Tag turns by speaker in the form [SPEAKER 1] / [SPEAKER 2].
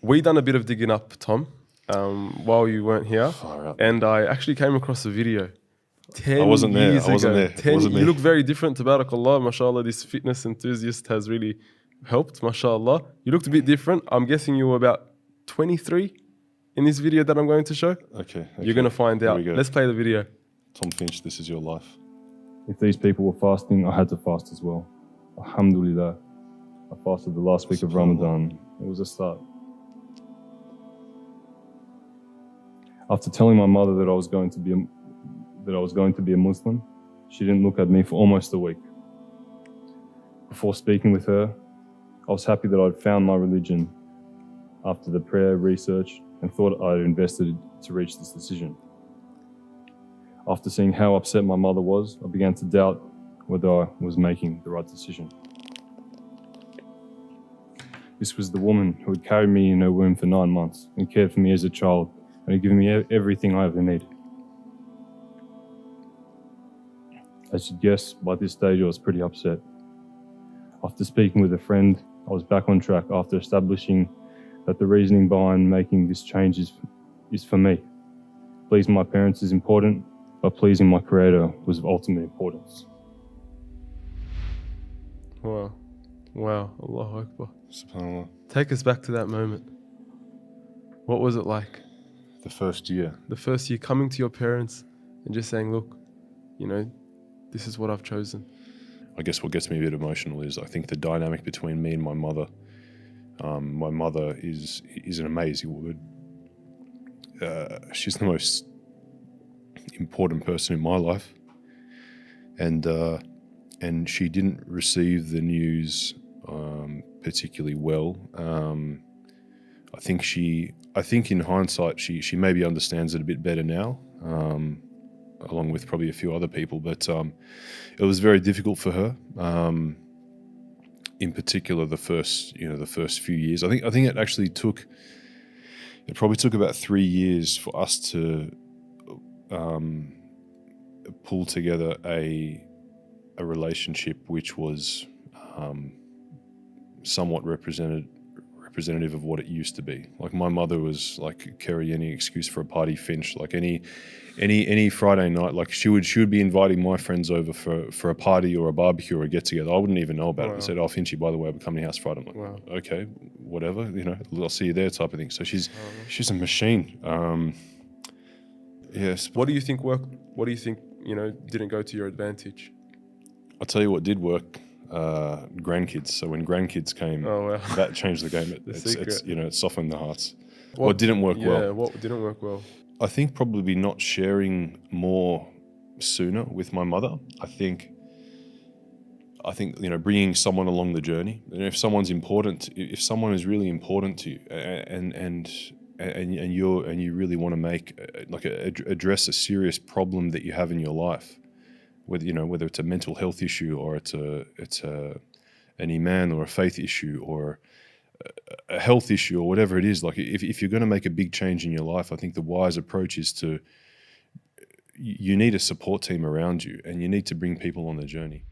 [SPEAKER 1] We done a bit of digging up, Tom, while you weren't here, and I actually came across a video 10
[SPEAKER 2] I wasn't there.
[SPEAKER 1] years
[SPEAKER 2] I wasn't
[SPEAKER 1] ago.
[SPEAKER 2] there. It wasn't
[SPEAKER 1] You
[SPEAKER 2] me.
[SPEAKER 1] look very different, tabarakallah, mashallah. This fitness enthusiast has really helped, mashallah. You looked a bit different. I'm guessing you were about 23 in this video that I'm going to show.
[SPEAKER 2] Okay.
[SPEAKER 1] You're going to find out. Let's play the video.
[SPEAKER 2] Tom Finch, this is your life.
[SPEAKER 3] If these people were fasting, I had to fast as well. Alhamdulillah. I fasted the last week of Ramadan. It was a start. After telling my mother that I was going to be a Muslim, she didn't look at me for almost a week. Before speaking with her, I was happy that I'd found my religion after the prayer, research, and thought I'd invested to reach this decision. After seeing how upset my mother was, I began to doubt whether I was making the right decision. This was the woman who had carried me in her womb for 9 months and cared for me as a child and had given me everything I ever needed. As you'd guess, by this stage I was pretty upset. After speaking with a friend, I was back on track after establishing that the reasoning behind making this change is for me. Pleasing my parents is important, but pleasing my Creator was of ultimate importance.
[SPEAKER 1] Wow. Wow. Allahu Akbar.
[SPEAKER 2] SubhanAllah.
[SPEAKER 1] Take us back to that moment. What was it like?
[SPEAKER 2] The first year.
[SPEAKER 1] The first year coming to your parents and just saying, look, you know, this is what I've chosen.
[SPEAKER 2] I guess what gets me a bit emotional is I think the dynamic between me and my mother. My mother is an amazing woman. She's the most important person in my life, and she didn't receive the news particularly well. I think in hindsight she maybe understands it a bit better now, along with probably a few other people. But it was very difficult for her. In particular, the first few years. I think it probably took about 3 years for us to pull together a relationship which was somewhat representative of what it used to be. Like, my mother was like, carry any excuse for a party Finch. Like any Friday night, like she would be inviting my friends over for a party or a barbecue or a get together. I wouldn't even know about it. I said, "Oh, Finchy, by the way, I'm coming to your house Friday." I'm like, "Okay, whatever, you know, I'll see you there," type of thing. So she's a machine. Yes.
[SPEAKER 1] What do you think worked? What do you think, you know, didn't go to your advantage?
[SPEAKER 2] I'll tell you what did work. Grandkids. So when grandkids came, that changed the game. It softened the hearts. What didn't work well?
[SPEAKER 1] Yeah, what didn't work well?
[SPEAKER 2] I think probably not sharing more sooner with my mother. I think you know, bringing someone along the journey. And if someone is really important to you, and you really want to make address a serious problem that you have in your life, whether it's a mental health issue or it's an iman or a faith issue or a health issue or whatever it is, like if you're going to make a big change in your life, I think the wise approach is you need a support team around you, and you need to bring people on the journey.